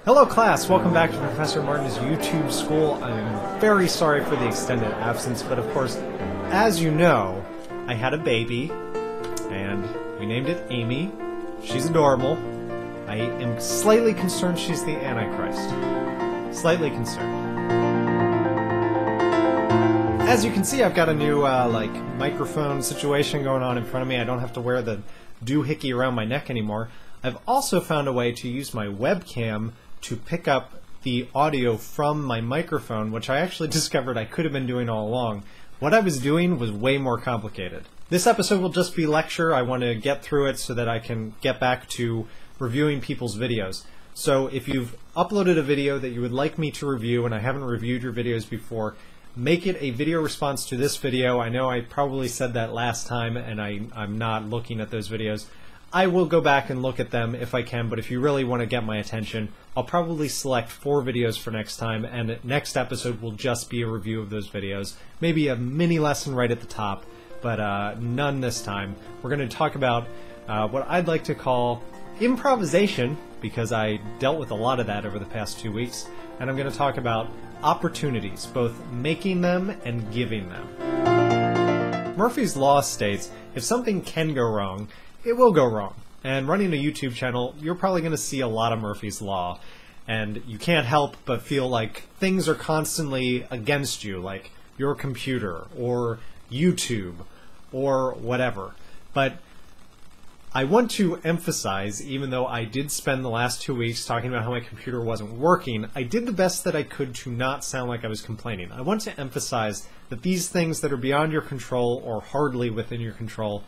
Hello class, welcome back to Professor Martin's YouTube school. I'm very sorry for the extended absence, but of course, as you know, I had a baby, and we named it Amy. She's adorable. I am slightly concerned she's the Antichrist. Slightly concerned. As you can see, I've got a new microphone situation going on in front of me. I don't have to wear the doohickey around my neck anymore. I've also found a way to use my webcam to pick up the audio from my microphone, which I actually discovered I could have been doing all along. What I was doing was way more complicated. This episode will just be lecture. I want to get through it so that I can get back to reviewing people's videos. So if you've uploaded a video that you would like me to review and I haven't reviewed your videos before, make it a video response to this video. I know I probably said that last time and I'm not looking at those videos. I will go back and look at them if I can, but if you really want to get my attention, I'll probably select 4 videos for next time, and next episode will just be a review of those videos. Maybe a mini lesson right at the top, but none this time. We're going to talk about what I'd like to call improvisation, because I dealt with a lot of that over the past 2 weeks, and I'm going to talk about opportunities, both making them and giving them. Murphy's Law states, if something can go wrong, it will go wrong. And running a YouTube channel, you're probably going to see a lot of Murphy's Law. And you can't help but feel like things are constantly against you, like your computer or YouTube or whatever. But I want to emphasize, even though I did spend the last 2 weeks talking about how my computer wasn't working, I did the best that I could to not sound like I was complaining. I want to emphasize that these things that are beyond your control or hardly within your control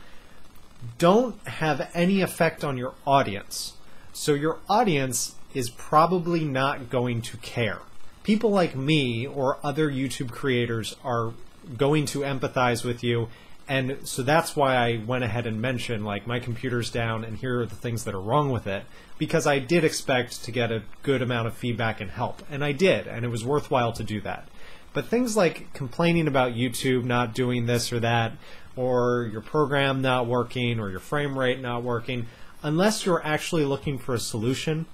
don't have any effect on your audience. So your audience is probably not going to care. People like me or other YouTube creators are going to empathize with you, and so that's why I went ahead and mentioned, like, my computer's down and here are the things that are wrong with it, because I did expect to get a good amount of feedback and help, and I did, and it was worthwhile to do that. But things like complaining about YouTube not doing this or that, or your program not working, or your frame rate not working, unless you're actually looking for a solution,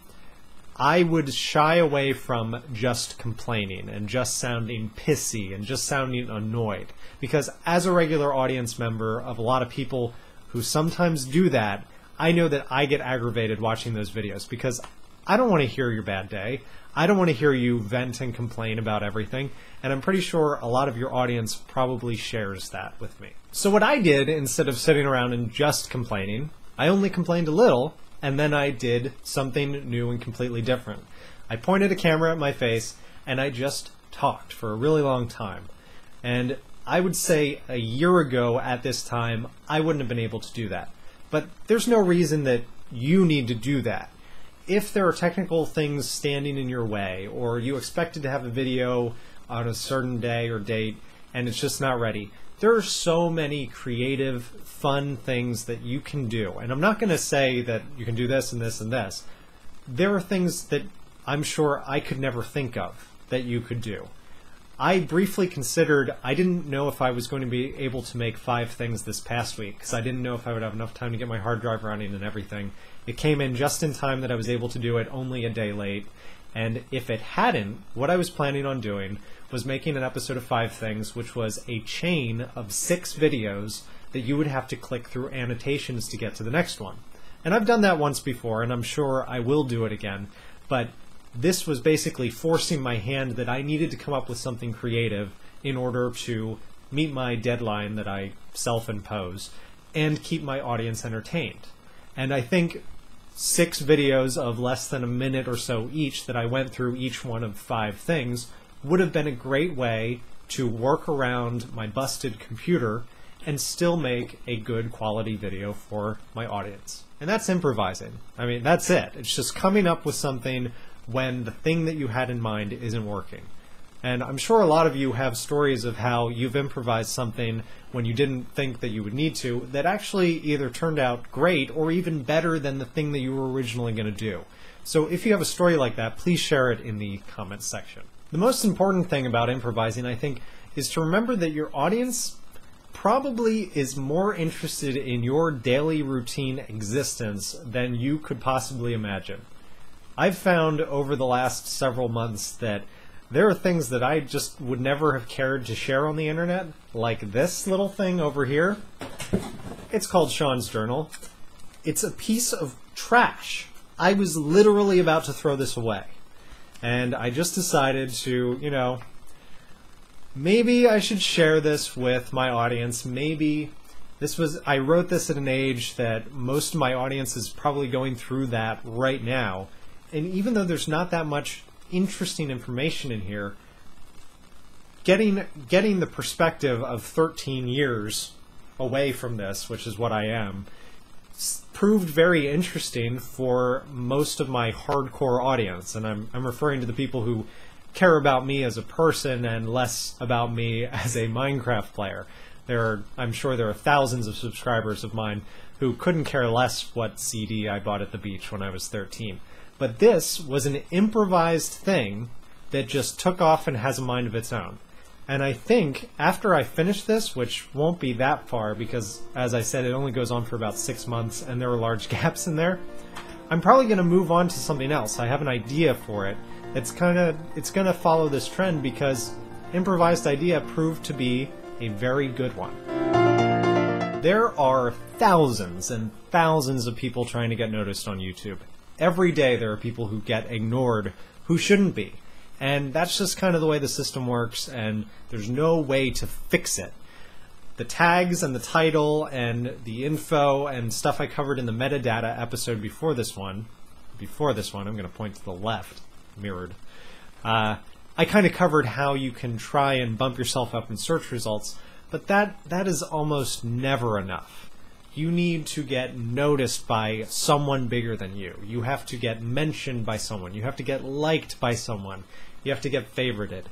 I would shy away from just complaining and just sounding pissy and just sounding annoyed. Because as a regular audience member of a lot of people who sometimes do that, I know that I get aggravated watching those videos because I don't want to hear your bad day. I don't want to hear you vent and complain about everything, and I'm pretty sure a lot of your audience probably shares that with me. So what I did, instead of sitting around and just complaining, I only complained a little, and then I did something new and completely different. I pointed a camera at my face, and I just talked for a really long time. And I would say a year ago at this time, I wouldn't have been able to do that. But there's no reason that you need to do that. If there are technical things standing in your way, or you expected to have a video on a certain day or date and it's just not ready, there are so many creative, fun things that you can do. And I'm not going to say that you can do this and this and this. There are things that I'm sure I could never think of that you could do. I briefly considered, I didn't know if I was going to be able to make 5 things this past week, because I didn't know if I would have enough time to get my hard drive running and everything. It came in just in time that I was able to do it, only a day late. And if it hadn't, what I was planning on doing was making an episode of 5 things, which was a chain of 6 videos that you would have to click through annotations to get to the next one. And I've done that once before, and I'm sure I will do it again, but this was basically forcing my hand that I needed to come up with something creative in order to meet my deadline that I self-impose and keep my audience entertained. And I think 6 videos of less than a minute or so each that I went through each one of 5 things would have been a great way to work around my busted computer and still make a good quality video for my audience. And that's improvising. I mean, that's it. It's just coming up with something when the thing that you had in mind isn't working. And I'm sure a lot of you have stories of how you've improvised something when you didn't think that you would need to, that actually either turned out great or even better than the thing that you were originally going to do. So if you have a story like that, please share it in the comments section. The most important thing about improvising, I think, is to remember that your audience probably is more interested in your daily routine existence than you could possibly imagine. I've found over the last several months that there are things that I just would never have cared to share on the internet, like this little thing over here. It's called Sean's Journal. It's a piece of trash. I was literally about to throw this away. And I just decided to, you know, maybe I should share this with my audience. Maybe I wrote this at an age that most of my audience is probably going through that right now. And even though there's not that much interesting information in here, getting the perspective of 13 years away from this, which is what I am, proved very interesting for most of my hardcore audience. And I'm referring to the people who care about me as a person and less about me as a Minecraft player. I'm sure there are thousands of subscribers of mine who couldn't care less what CD I bought at the beach when I was 13. But this was an improvised thing that just took off and has a mind of its own. And I think after I finish this, which won't be that far because, as I said, it only goes on for about 6 months and there are large gaps in there, I'm probably going to move on to something else. I have an idea for it. It's going to follow this trend because improvised idea proved to be a very good one. There are thousands and thousands of people trying to get noticed on YouTube. Every day there are people who get ignored who shouldn't be. And that's just kind of the way the system works, and there's no way to fix it. The tags and the title and the info and stuff I covered in the metadata episode before this one, I'm going to point to the left, mirrored, I kind of covered how you can try and bump yourself up in search results, but that is almost never enough. You need to get noticed by someone bigger than you. You have to get mentioned by someone. You have to get liked by someone. You have to get favorited.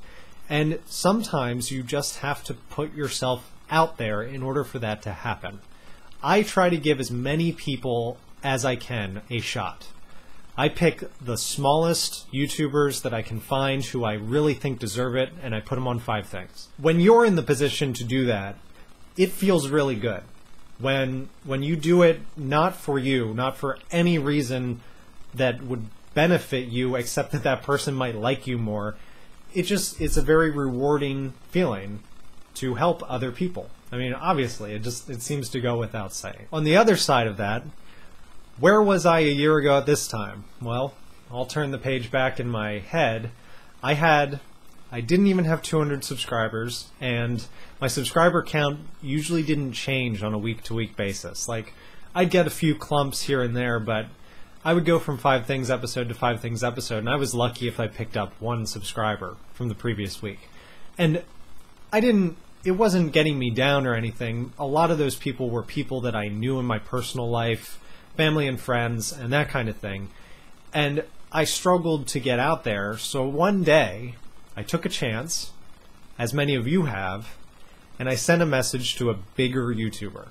And sometimes you just have to put yourself out there in order for that to happen. I try to give as many people as I can a shot. I pick the smallest YouTubers that I can find who I really think deserve it, and I put them on 5 things. When you're in the position to do that, it feels really good. When you do it not for you, not for any reason that would benefit you except that that person might like you more, it's a very rewarding feeling to help other people. I mean, obviously, it seems to go without saying. On the other side of that, where was I a year ago at this time? Well, I'll turn the page back in my head. I didn't even have 200 subscribers, and my subscriber count usually didn't change on a week-to-week basis. Like, I'd get a few clumps here and there, but I would go from 5 Things episode to 5 Things episode, and I was lucky if I picked up 1 subscriber from the previous week. And it wasn't getting me down or anything. A lot of those people were people that I knew in my personal life, family and friends, and that kind of thing. And I struggled to get out there, so one day I took a chance, as many of you have, and I sent a message to a bigger YouTuber.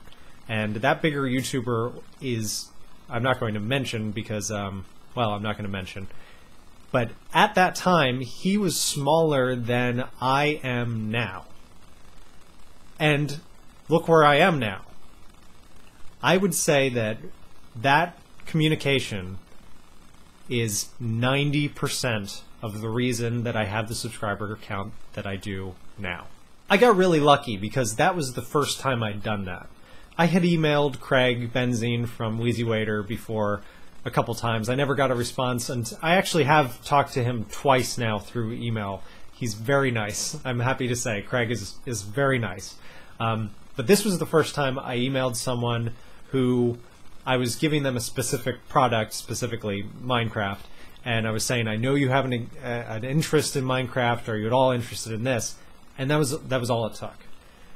And that bigger YouTuber is, I'm not going to mention because, I'm not going to mention. But at that time, he was smaller than I am now. And look where I am now. I would say that communication is 90% of the reason that I have the subscriber count that I do now. I got really lucky because that was the first time I'd done that. I had emailed Craig Benzine from Wheezy Waiter before a couple times. I never got a response, and I actually have talked to him twice now through email. He's very nice. I'm happy to say Craig is very nice. But this was the first time I emailed someone who I was giving them a specific product, specifically Minecraft, and I was saying, I know you have an interest in Minecraft. Are you at all interested in this? And that was all it took.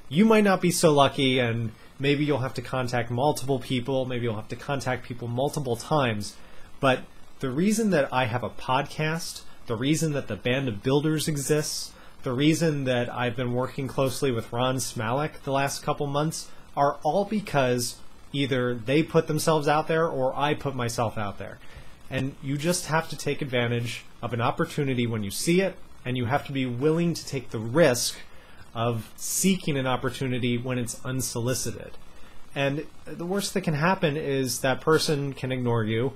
You might not be so lucky, and maybe you'll have to contact multiple people. Maybe you'll have to contact people multiple times. But the reason that I have a podcast, the reason that the Band of Builders exists, the reason that I've been working closely with Ron Smalek the last couple months are all because either they put themselves out there or I put myself out there. And you just have to take advantage of an opportunity when you see it, and you have to be willing to take the risk of seeking an opportunity when it's unsolicited. And the worst that can happen is that person can ignore you,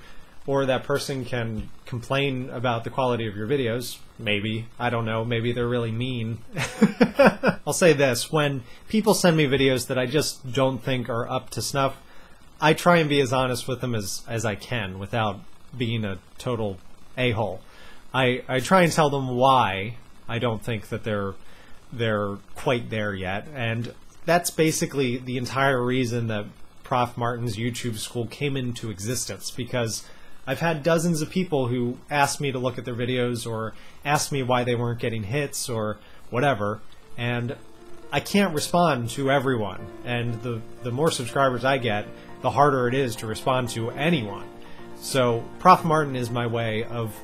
or that person can complain about the quality of your videos. Maybe. I don't know. Maybe they're really mean. I'll say this. When people send me videos that I just don't think are up to snuff, I try and be as honest with them as I can without being a total a-hole. I try and tell them why I don't think that they're quite there yet, and that's basically the entire reason that Prof. Martin's YouTube school came into existence, because I've had dozens of people who asked me to look at their videos or asked me why they weren't getting hits or whatever, and I can't respond to everyone, and the more subscribers I get, the harder it is to respond to anyone. So Prof. Martin is my way of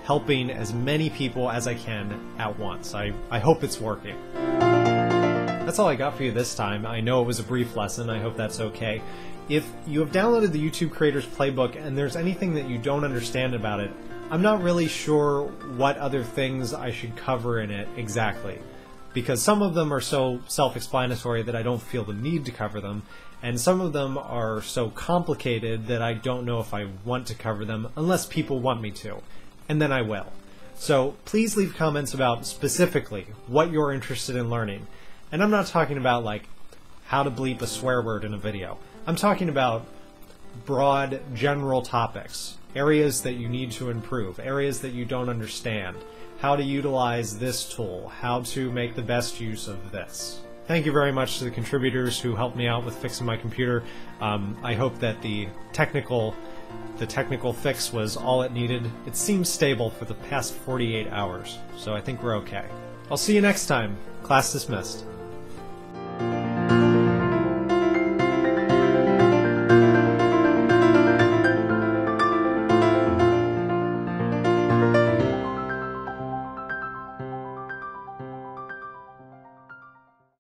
helping as many people as I can at once. I hope it's working. That's all I got for you this time. I know it was a brief lesson. I hope that's okay. If you have downloaded the YouTube Creators Playbook and there's anything that you don't understand about it, I'm not really sure what other things I should cover in it exactly, because some of them are so self-explanatory that I don't feel the need to cover them, and some of them are so complicated that I don't know if I want to cover them unless people want me to, and then I will. So please leave comments about specifically what you're interested in learning. And I'm not talking about like how to bleep a swear word in a video. I'm talking about broad, general topics, areas that you need to improve, areas that you don't understand, how to utilize this tool, how to make the best use of this. Thank you very much to the contributors who helped me out with fixing my computer. I hope that the technical fix was all it needed. It seems stable for the past 48 hours, so I think we're okay. I'll see you next time. Class dismissed.